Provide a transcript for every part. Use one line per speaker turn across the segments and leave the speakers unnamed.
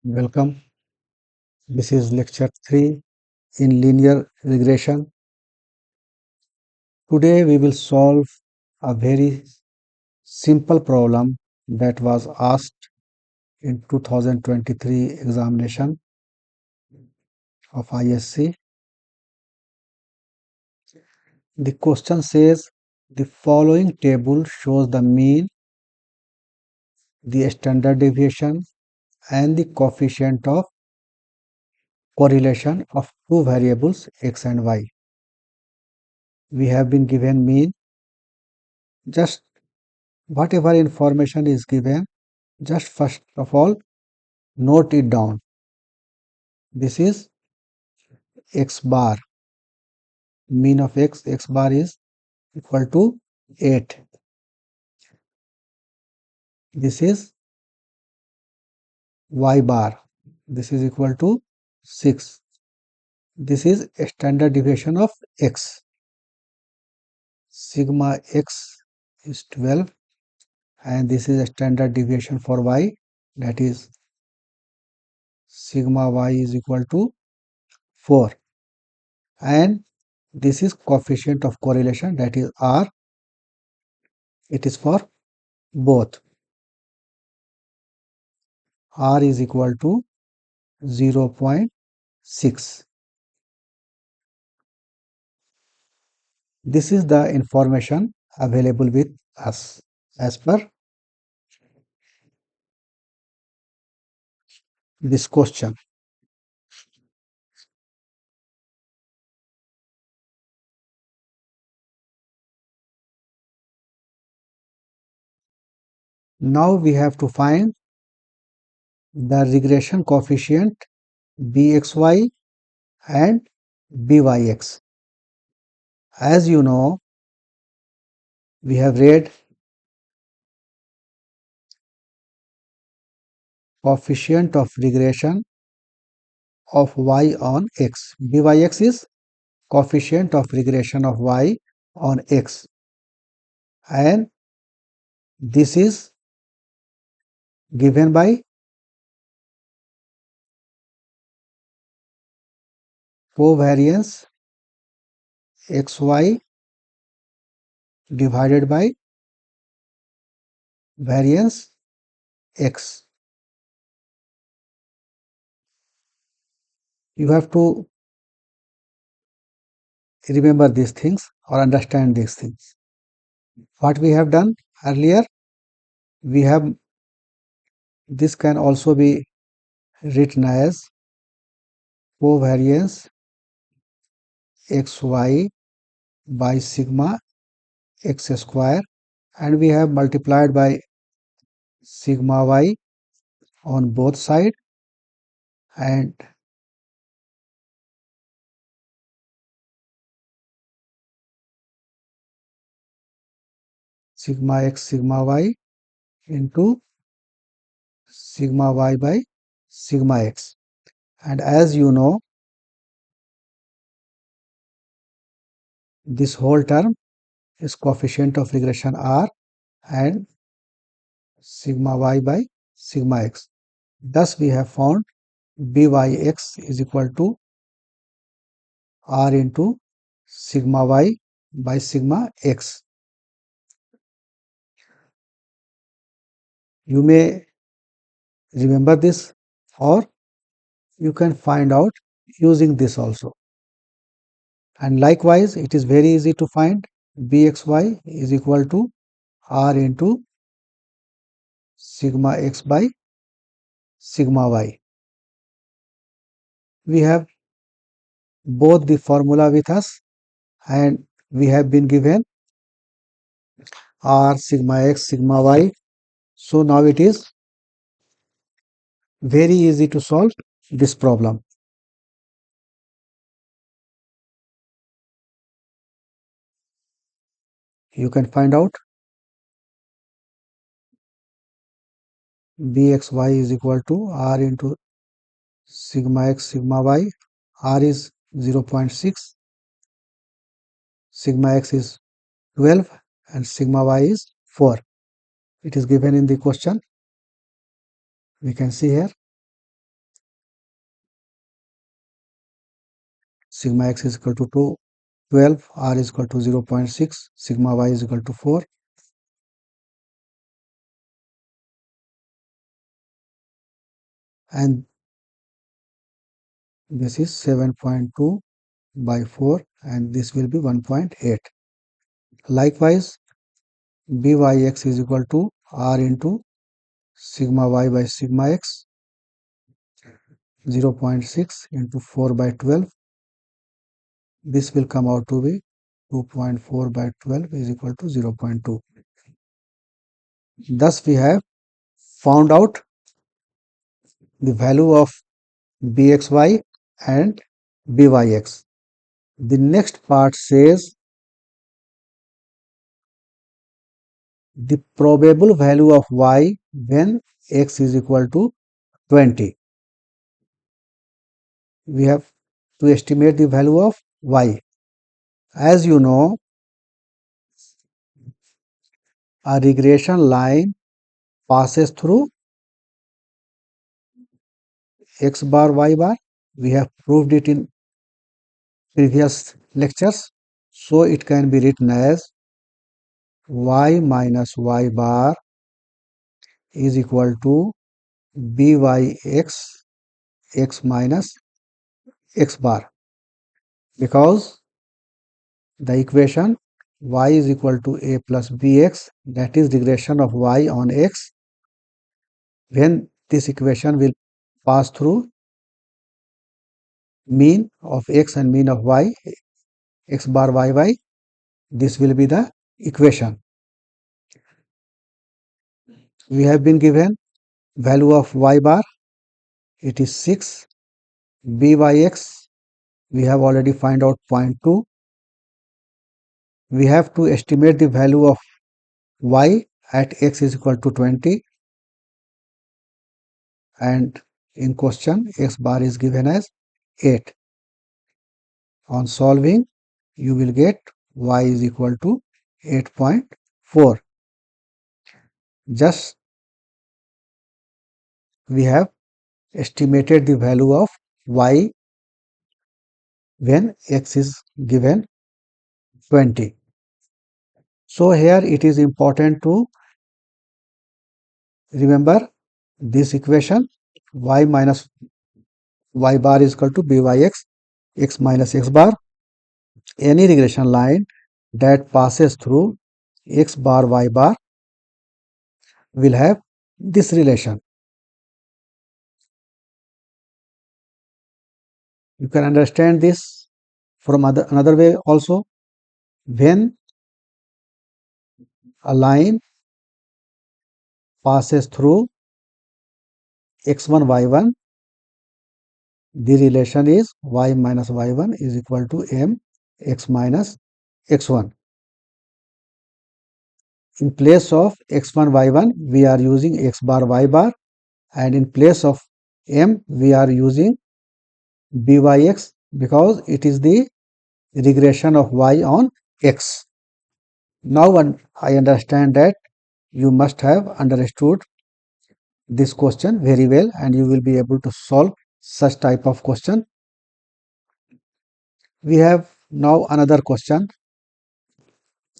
Welcome. This is lecture 3 in linear regression. Today we will solve a very simple problem that was asked in 2023 examination of ISC. The question says the following table shows the mean, the standard deviation and the coefficient of correlation of two variables x and y. We have been given mean. Just whatever information is given, just first of all note it down. This is x bar. Mean of x bar is equal to 8. This is y bar. This is equal to 6. This is a standard deviation of x. Sigma x is 12 and this is a standard deviation for y, that is sigma y is equal to 4, and this is coefficient of correlation, that is r. It is for both. R is equal to 0.6. This is the information available with us as per this question. Now we have to find the regression coefficient bxy and byx. As you know, we have read coefficient of regression of y on x. Byx is coefficient of regression of y on x, and this is given by covariance xy divided by variance x. You have to remember these things or understand these things. What we have done earlier, we have, this can also be written as covariance xy by sigma x square, and we have multiplied by sigma y on both sides, and sigma x sigma y into sigma y by sigma x. And as you know, this whole term is coefficient of regression r and sigma y by sigma x. Thus we have found byx is equal to r into sigma y by sigma x. You may remember this, or you can find out using this also. And likewise, it is very easy to find bxy is equal to r into sigma x by sigma y. We have both the formula with us, and we have been given r sigma x sigma y. So now it is very easy to solve this problem. You can find out bxy is equal to r into sigma x sigma y. R is 0.6, sigma x is 12, and sigma y is 4. It is given in the question. We can see here. sigma x is equal to 12, r is equal to 0.6, sigma y is equal to 4. And this is 7.2 by 4 and this will be 1.8. Likewise, byx is equal to r into sigma y by sigma x, 0.6 into 4 by 12. This will come out to be 2.4 by 12 is equal to 0.2. Thus, we have found out the value of bxy and byx. The next part says the probable value of y when x is equal to 20. We have to estimate the value of y. As you know, a regression line passes through x bar, y bar. We have proved it in previous lectures. So it can be written as y minus y bar is equal to byx x minus x bar, because the equation y is equal to a plus bx, that is regression of y on x, when this equation will pass through mean of x and mean of y, x bar y, this will be the equation. We have been given value of y bar, it is 6, byx, we have already find out 0.2. We have to estimate the value of y at x is equal to 20, and in question x bar is given as 8. On solving, you will get y is equal to 8.4. Just we have estimated the value of y when x is given 20. So here it is important to remember this equation, y minus y bar is equal to byx x minus x bar. Any regression line that passes through x bar y bar will have this relation. You can understand this from another way also. When a line passes through x1 y1, the relation is y minus y1 is equal to m x minus x1. In place of x1 y1 we are using x bar y bar, and in place of m we are using byx, because it is the regression of y on x. Now I understand that you must have understood this question very well and you will be able to solve such type of question. We have now another question.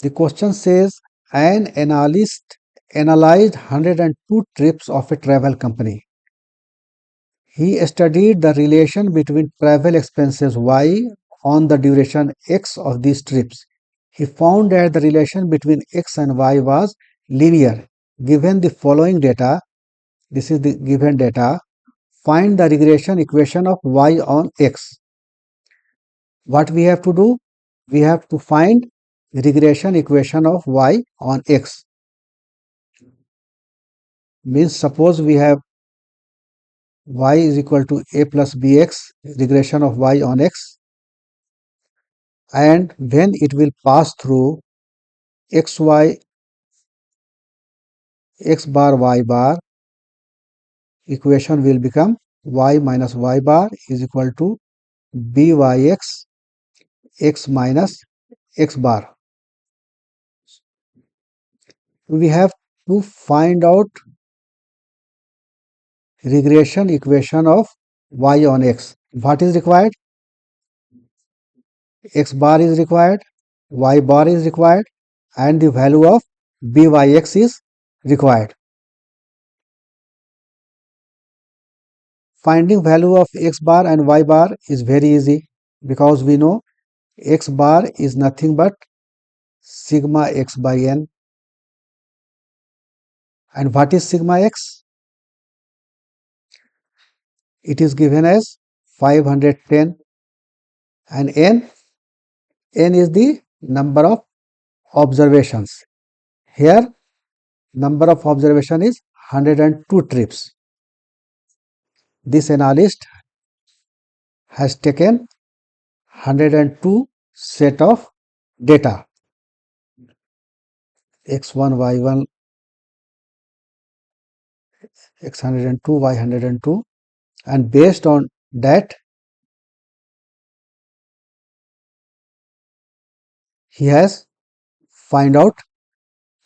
The question says an analyst analyzed 102 trips of a travel company. He studied the relation between travel expenses y on the duration x of these trips. He found that the relation between x and y was linear. Given the following data, this is the given data, find the regression equation of y on x. What we have to do? We have to find the regression equation of y on x. Means suppose we have y is equal to a plus bx, regression of y on x, and when it will pass through xy x bar y bar, equation will become y minus y bar is equal to byx x minus x bar. We have to find out regression equation of y on x. What is required? x bar is required, y bar is required, and the value of byx is required. Finding value of x bar and y bar is very easy because we know x bar is nothing but sigma x by n. And what is sigma x? It is given as 510, and n is the number of observations. Here number of observation is 102 trips. This analyst has taken 102 set of data x1, y1, x102, y102, and based on that he has find out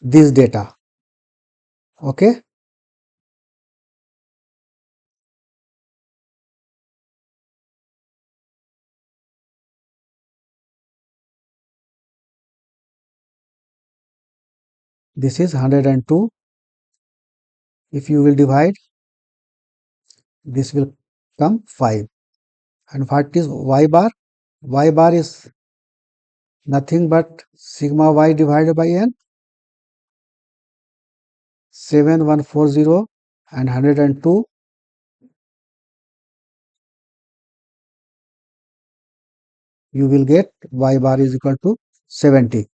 this data. Okay. This is 102. If you will divide, this will come 5. And what is y bar? Y bar is nothing but sigma y divided by n. 7140 and 102, you will get y bar is equal to 70.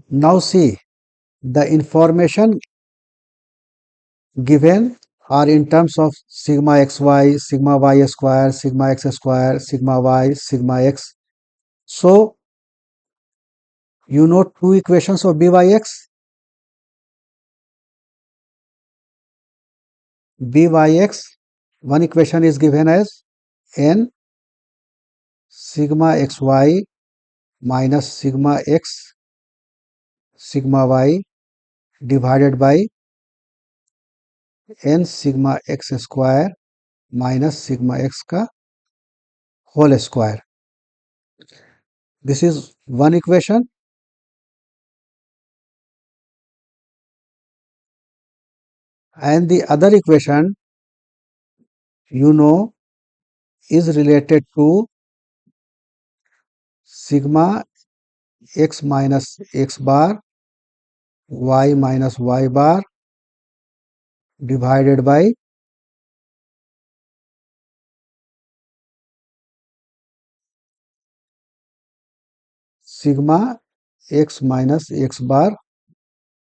Now see, the information given are in terms of sigma xy, sigma y square, sigma x square, sigma y, sigma x. So you know two equations of byx. Byx, one equation is given as n sigma xy minus sigma x sigma y divided by n sigma x square minus sigma x का whole square. This is one equation. And the other equation, you know, is related to sigma x minus x bar y minus y bar divided by sigma x minus x bar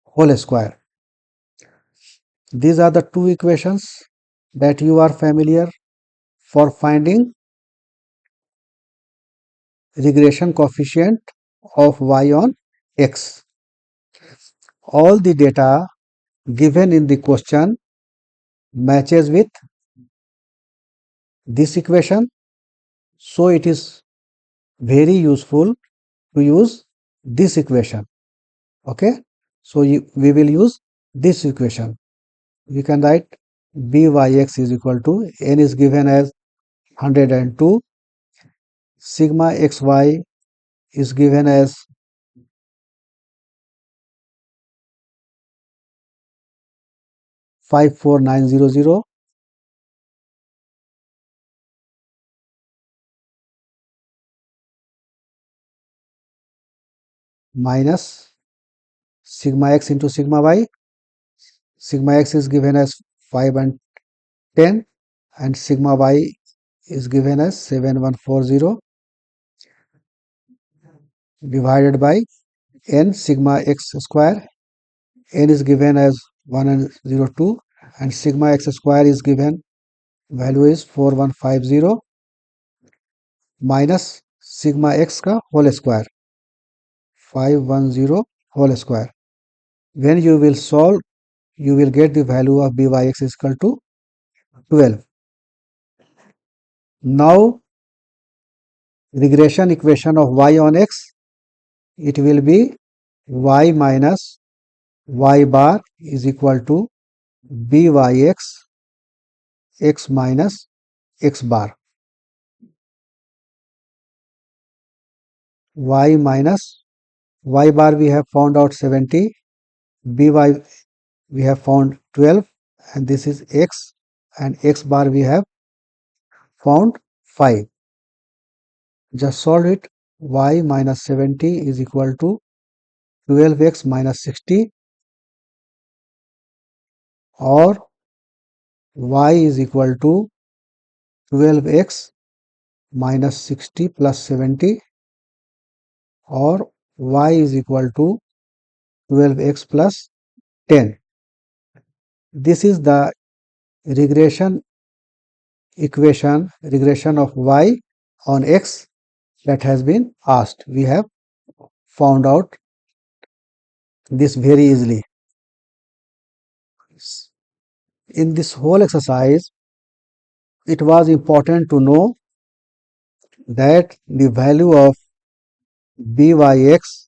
whole square. These are the two equations that you are familiar for finding regression coefficient of y on x. All the data given in the question matches with this equation, so it is very useful to use this equation. Okay, so we will use this equation. We can write byx is equal to n is given as 102, sigma xy is given as 54900 minus sigma x into sigma y. Sigma x is given as 5 and 10, and sigma y is given as 7140 divided by n sigma x square. N is given as 102, and sigma x square is given value is 4150 minus sigma x का whole square 510 whole square. When you will solve, you will get the value of byx is equal to 12. Now regression equation of y on x, it will be y minus y bar is equal to byx x minus x bar. y minus y bar we have found out 70, by we have found 12, and this is x, and x bar we have found 5. Just solve it. Y minus 70 is equal to 12x minus 60, or y is equal to 12x minus 60 plus 70, or y is equal to 12x plus 10. This is the regression equation, regression of y on x that has been asked. We have found out this very easily. In this whole exercise, it was important to know that the value of byx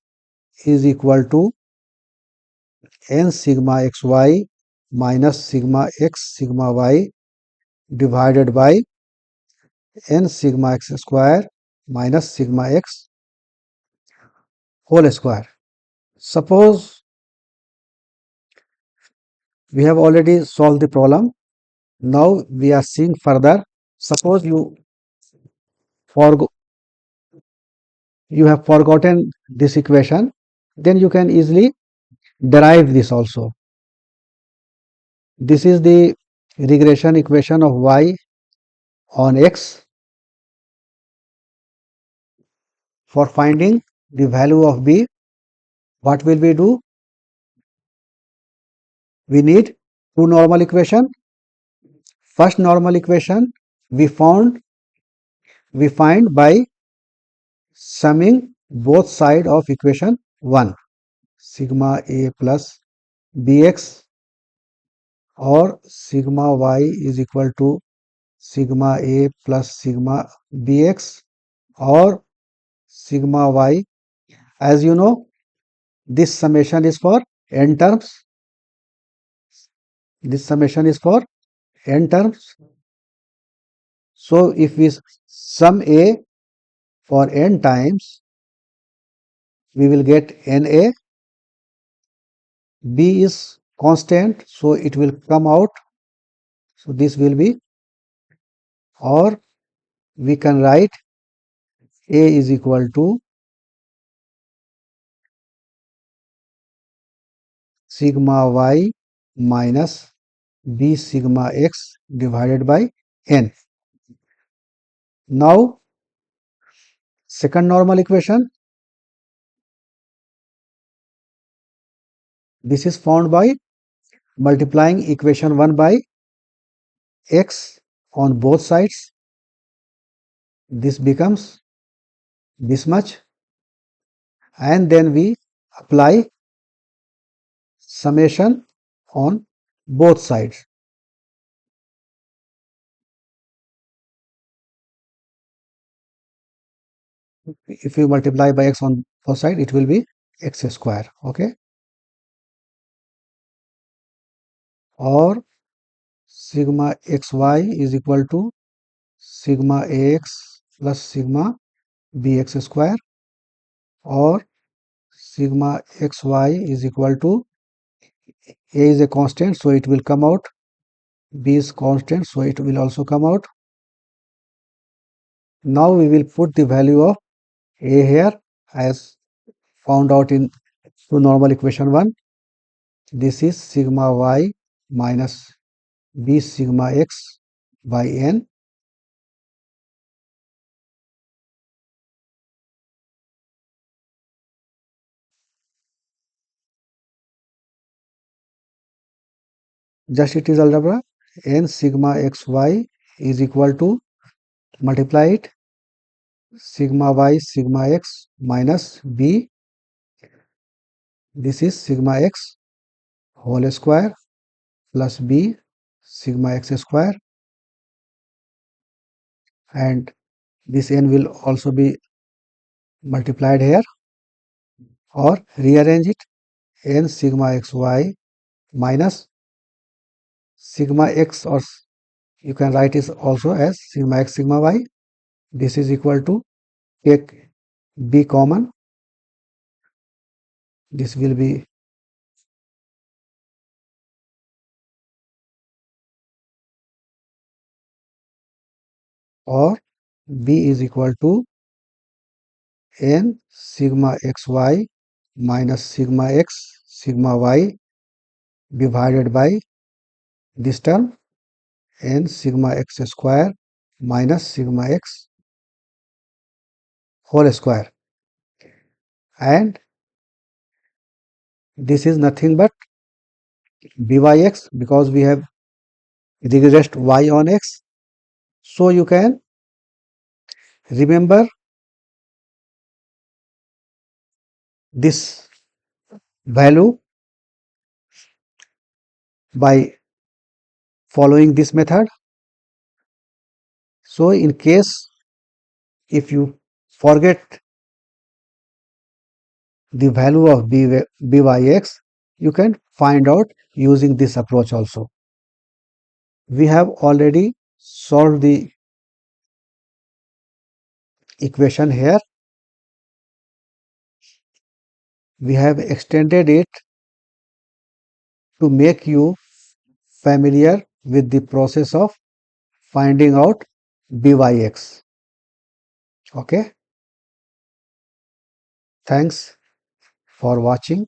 is equal to n sigma xy minus sigma x sigma y divided by n sigma x square minus sigma x whole square. Suppose we have already solved the problem. Now we are seeing further. Suppose forgo you have forgotten this equation, then you can easily derive this also. This is the regression equation of y on x. For finding the value of b, what will we do? We need two normal equation. First normal equation we find by summing both sides of equation 1, sigma a plus bx, or sigma y is equal to sigma a plus sigma bx, or sigma y. As you know, this summation is for n terms. This summation is for n terms. So if we sum a for n times, we will get na. B is constant, so it will come out. So this will be, or we can write a is equal to sigma y minus b sigma x divided by n. Now, second normal equation, this is found by multiplying equation 1 by x on both sides. This becomes this much, and then we apply summation on both sides. If you multiply by x on both sides, it will be x square. Okay, or sigma xy is equal to sigma ax plus sigma bx square, or sigma xy is equal to a is a constant, so it will come out, b is constant, so it will also come out. Now we will put the value of a here as found out in to normal equation 1. This is sigma y minus b sigma x by n. Just it is algebra. N sigma xy is equal to, multiply it, sigma y sigma x minus b, this is sigma x whole square plus b sigma x square, and this n will also be multiplied here, or rearrange it, n sigma xy minus sigma x, or you can write it also as sigma x sigma y. This is equal to, take B common. This will be or B is equal to n sigma xy minus sigma x sigma y divided by this term n sigma x square minus sigma x whole square, and this is nothing but byx because we have regressed y on x. So you can remember this value by following this method. So in case if you forget the value of byx, you can find out using this approach also. We have already solved the equation here. We have extended it to make you familiar with the process of finding out byx. Okay, thanks for watching.